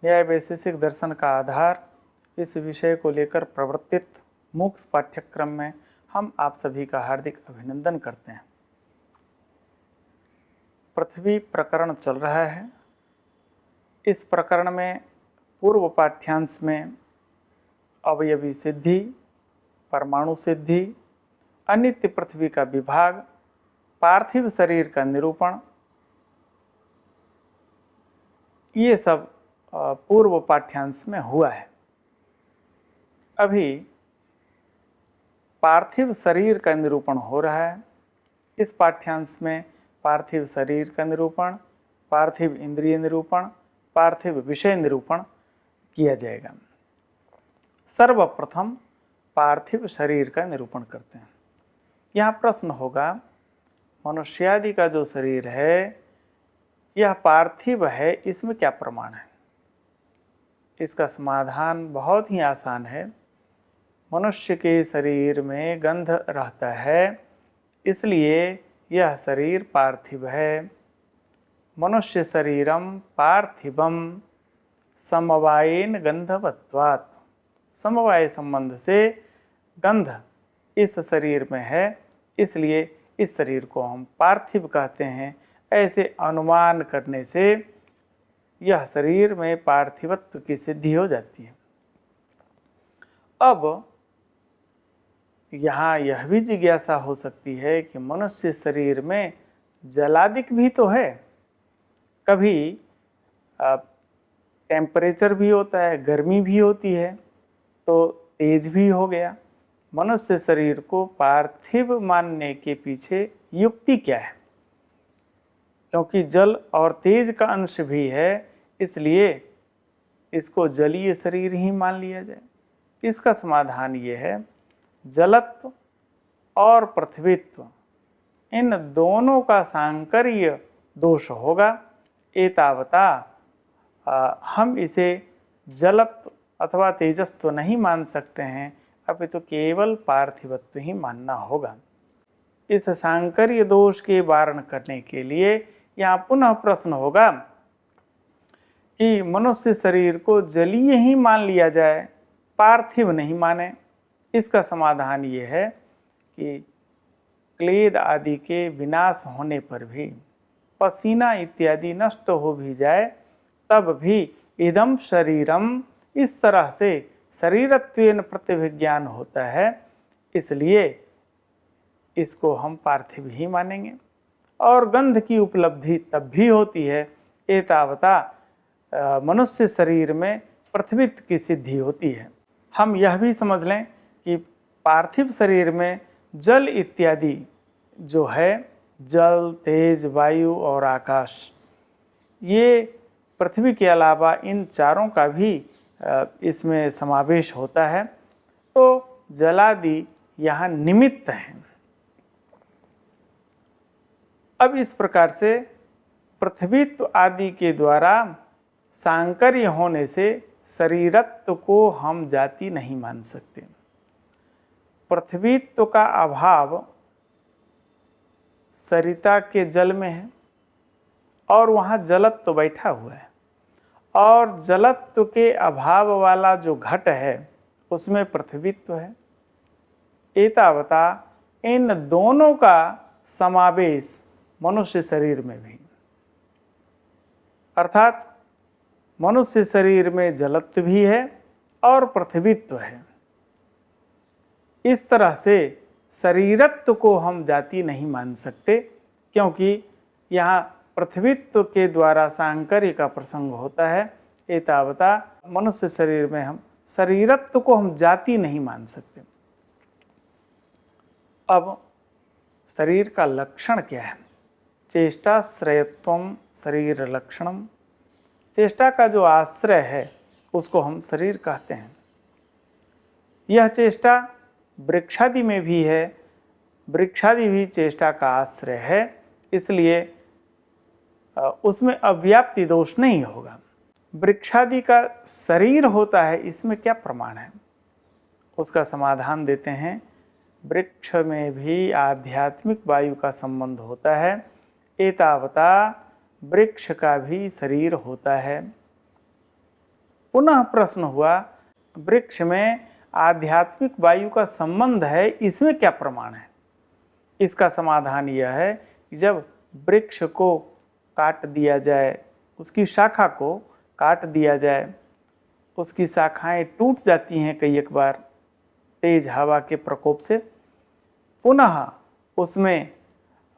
न्याय वैशेषिक दर्शन का आधार इस विषय को लेकर प्रवर्तित मूक्स पाठ्यक्रम में हम आप सभी का हार्दिक अभिनंदन करते हैं। पृथ्वी प्रकरण चल रहा है। इस प्रकरण में पूर्व पाठ्यांश में अवयवी सिद्धि, परमाणु सिद्धि, अनित्य पृथ्वी का विभाग, पार्थिव शरीर का निरूपण, ये सब पूर्व पाठ्यांश में हुआ है। अभी पार्थिव शरीर का निरूपण हो रहा है। इस पाठ्यांश में पार्थिव शरीर का निरूपण, पार्थिव इंद्रिय निरूपण, पार्थिव विषय निरूपण किया जाएगा। सर्वप्रथम पार्थिव शरीर का निरूपण करते हैं। यहाँ प्रश्न होगा, मनुष्यादि का जो शरीर है यह पार्थिव है, इसमें क्या प्रमाण है? इसका समाधान बहुत ही आसान है। मनुष्य के शरीर में गंध रहता है, इसलिए यह शरीर पार्थिव है। मनुष्य शरीरम पार्थिवम समवायेन गंधवत्वात्, समवाय संबंध से गंध इस शरीर में है, इसलिए इस शरीर को हम पार्थिव कहते हैं। ऐसे अनुमान करने से यह शरीर में पार्थिवत्व की सिद्धि हो जाती है। अब यहाँ यह भी जिज्ञासा हो सकती है कि मनुष्य शरीर में जलादिक भी तो है। कभी टेम्परेचर भी होता है, गर्मी भी होती है, तो तेज भी हो गया। मनुष्य शरीर को पार्थिव मानने के पीछे युक्ति क्या है? क्योंकि जल और तेज का अंश भी है, इसलिए इसको जलीय शरीर ही मान लिया जाए। इसका समाधान ये है, जलत्व और पृथ्वीत्व इन दोनों का सांकर्य दोष होगा। एतावता हम इसे जलत्व अथवा तेजस्व नहीं मान सकते हैं, अपितु केवल पार्थिवत्व ही मानना होगा। इस सांकर्य दोष के वारण करने के लिए यहाँ पुनः प्रश्न होगा कि मनुष्य शरीर को जलीय ही मान लिया जाए, पार्थिव नहीं माने। इसका समाधान ये है कि क्लेद आदि के विनाश होने पर भी, पसीना इत्यादि नष्ट हो भी जाए, तब भी इदम शरीरम इस तरह से शरीरत्वेन प्रतिभिज्ञान होता है, इसलिए इसको हम पार्थिव ही मानेंगे। और गंध की उपलब्धि तब भी होती है, एतावता मनुष्य शरीर में पृथ्वीत्व की सिद्धि होती है। हम यह भी समझ लें कि पार्थिव शरीर में जल इत्यादि जो है, जल, तेज, वायु और आकाश, ये पृथ्वी के अलावा इन चारों का भी इसमें समावेश होता है। तो जलादि यहाँ निमित्त हैं। अब इस प्रकार से पृथ्वीत्व आदि के द्वारा सांकर्य होने से शरीरत्व को हम जाति नहीं मान सकते। पृथ्वीत्व का अभाव सरिता के जल में है और वहाँ जलत्व बैठा हुआ है, और जलत्व के अभाव वाला जो घट है उसमें पृथ्वीत्व है। एतावता इन दोनों का समावेश मनुष्य शरीर में भी, अर्थात मनुष्य शरीर में जलत्व भी है और पृथ्वीत्व है। इस तरह से शरीरत्व को हम जाति नहीं मान सकते, क्योंकि यहाँ पृथ्वीत्व के द्वारा सांकर्य का प्रसंग होता है। एतावता मनुष्य शरीर में हम शरीरत्व को हम जाति नहीं मान सकते। अब शरीर का लक्षण क्या है? चेष्टाश्रयत्वम शरीर लक्षणम। चेष्टा का जो आश्रय है उसको हम शरीर कहते हैं। यह चेष्टा वृक्षादि में भी है, वृक्षादि भी चेष्टा का आश्रय है, इसलिए उसमें अव्याप्ति दोष नहीं होगा। वृक्षादि का शरीर होता है, इसमें क्या प्रमाण है? उसका समाधान देते हैं, वृक्ष में भी आध्यात्मिक वायु का संबंध होता है। एतावता वृक्ष का भी शरीर होता है। पुनः प्रश्न हुआ, वृक्ष में आध्यात्मिक वायु का संबंध है, इसमें क्या प्रमाण है? इसका समाधान यह है कि जब वृक्ष को काट दिया जाए, उसकी शाखा को काट दिया जाए, उसकी शाखाएं टूट जाती हैं कई एक बार तेज हवा के प्रकोप से, पुनः उसमें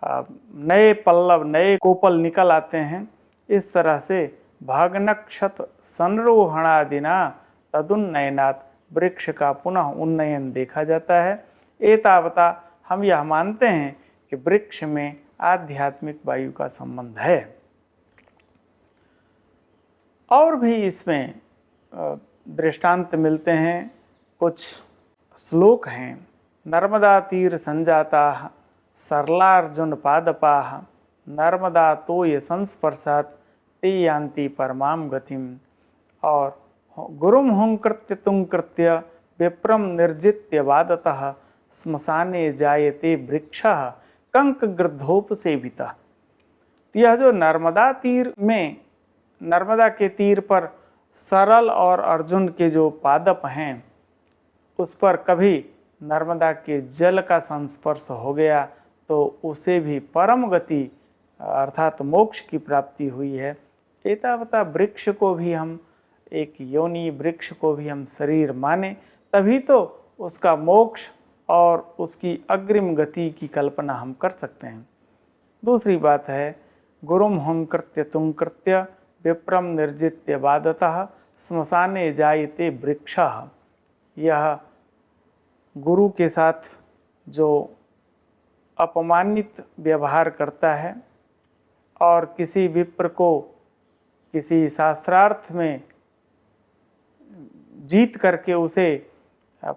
नए पल्लव, नए कोपल निकल आते हैं। इस तरह से भागनक्षत संरोहणादिना तदुन्नयनात् वृक्ष का पुनः उन्नयन देखा जाता है। एतावता हम यह मानते हैं कि वृक्ष में आध्यात्मिक वायु का संबंध है। और भी इसमें दृष्टांत मिलते हैं, कुछ श्लोक हैं। नर्मदा तीर संजाता सरलार्जुन पादपाः नर्मदा तोय संस्पर्शात् ते यान्ति परमां गतिम। और गुरुम हुंकृत्य तुंकृत्य विप्रम निर्जित्य वादतः श्मशाने जायते वृक्षः कंक गृद्धोपसेवितः। यह जो नर्मदा तीर में, नर्मदा के तीर पर सरल और अर्जुन के जो पादप हैं, उस पर कभी नर्मदा के जल का संस्पर्श हो गया तो उसे भी परम गति अर्थात मोक्ष की प्राप्ति हुई है। एतावता वृक्ष को भी हम एक योनि, वृक्ष को भी हम शरीर माने, तभी तो उसका मोक्ष और उसकी अग्रिम गति की कल्पना हम कर सकते हैं। दूसरी बात है, गुरुम हुंकृत्य तुंकृत्य विप्रम निर्जित्य वादतः श्मशाने जायते वृक्षः। यह गुरु के साथ जो अपमानित व्यवहार करता है और किसी विप्र को किसी शास्त्रार्थ में जीत करके उसे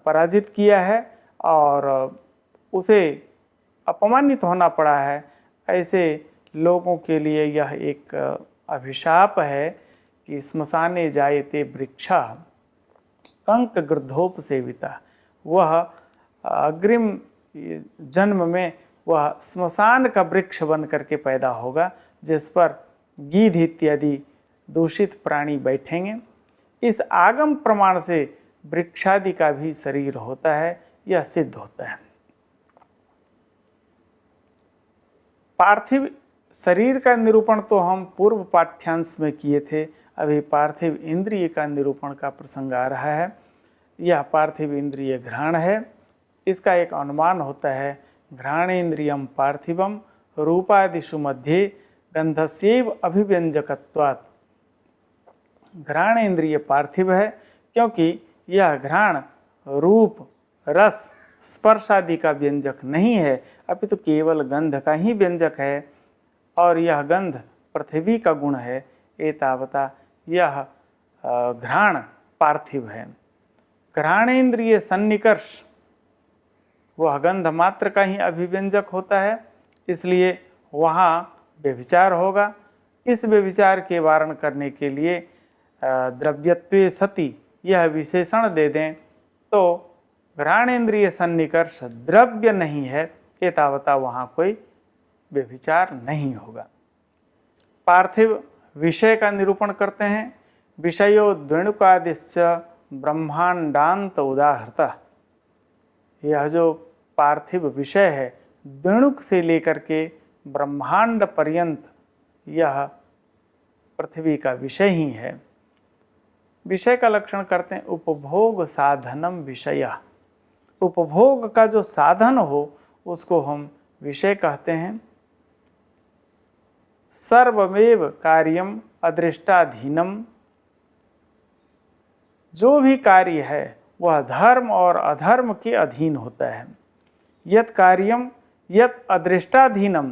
पराजित किया है और उसे अपमानित होना पड़ा है, ऐसे लोगों के लिए यह एक अभिशाप है कि श्मशाने जायते वृक्षा कंक गृद्धोपसेविता। वह अग्रिम जन्म में वह श्मशान का वृक्ष बन करके पैदा होगा, जिस पर गीध इत्यादि दूषित प्राणी बैठेंगे। इस आगम प्रमाण से वृक्षादि का भी शरीर होता है, यह सिद्ध होता है। पार्थिव शरीर का निरूपण तो हम पूर्व पाठ्यांश में किए थे, अभी पार्थिव इंद्रिय का निरूपण का प्रसंग आ रहा है। यह पार्थिव इंद्रिय घ्राण है। इसका एक अनुमान होता है, घ्राणेन्द्रियम पार्थिवम रूपादिषु मध्ये गंधस्यैव अभिव्यंजकत्वात्। घ्राणेन्द्रिय पार्थिव है क्योंकि यह घ्राण रूप, रस, स्पर्श आदि का व्यंजक नहीं है, अपितु केवल गंध का ही व्यंजक है, और यह गंध पृथ्वी का गुण है। एतावता यह घ्राण पार्थिव है। घ्राणेन्द्रिय सन्निकर्ष, वह गंध मात्र का ही अभिव्यंजक होता है, इसलिए वहाँ व्यभिचार होगा। इस व्यभिचार के वारण करने के लिए द्रव्यत्वे सति यह विशेषण दे दें तो घ्राणेन्द्रिय सन्निकर्ष द्रव्य नहीं है, एतावता वहाँ कोई व्यभिचार नहीं होगा। पार्थिव विषय का निरूपण करते हैं। विषयो द्वेणुकादिश्च ब्रह्मांडांत उदाहृतः। यह जो पार्थिव विषय है, द्वेणुक से लेकर के ब्रह्मांड पर्यंत यह पृथ्वी का विषय ही है। विषय का लक्षण करते हैं, उपभोग साधनम विषय। उपभोग का जो साधन हो उसको हम विषय कहते हैं। सर्वमेव कार्यम अदृष्टाधीनम। जो भी कार्य है वह धर्म और अधर्म के अधीन होता है। यत् कार्यम यत् अदृष्टाधीनम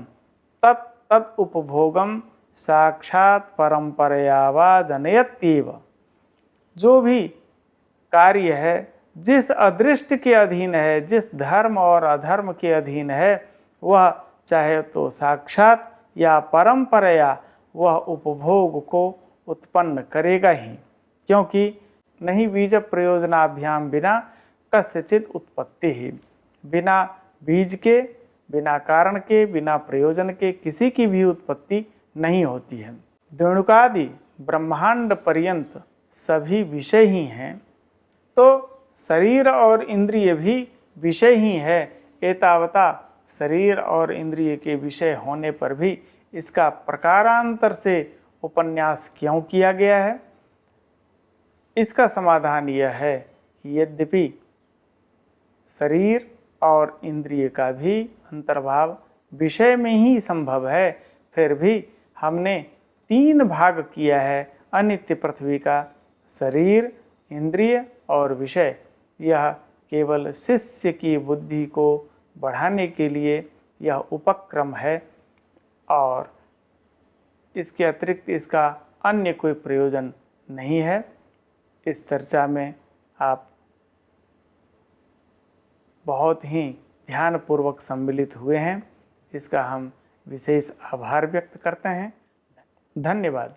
तत् तत् उपभोगम साक्षात परंपरया वा जनयत्येव। जो भी कार्य है जिस अदृष्ट के अधीन है, जिस धर्म और अधर्म के अधीन है, वह चाहे तो साक्षात या परंपरया वह उपभोग को उत्पन्न करेगा ही, क्योंकि नहीं बीज प्रयोजनाभ्याम बिना कस्यचित उत्पत्ति ही। बिना बीज के, बिना कारण के, बिना प्रयोजन के किसी की भी उत्पत्ति नहीं होती है। द्वेणुकादि ब्रह्मांड पर्यंत सभी विषय ही हैं, तो शरीर और इंद्रिय भी विषय ही है। एतावता शरीर और इंद्रिय के विषय होने पर भी इसका प्रकारांतर से उपन्यास क्यों किया गया है? इसका समाधान यह है कि यद्यपि शरीर और इंद्रिय का भी अंतर्भाव विषय में ही संभव है, फिर भी हमने 3 भाग किया है अनित्य पृथ्वी का, शरीर, इंद्रिय और विषय। यह केवल शिष्य की बुद्धि को बढ़ाने के लिए यह उपक्रम है और इसके अतिरिक्त इसका अन्य कोई प्रयोजन नहीं है। इस चर्चा में आप बहुत ही ध्यानपूर्वक सम्मिलित हुए हैं, इसका हम विशेष आभार व्यक्त करते हैं। धन्यवाद।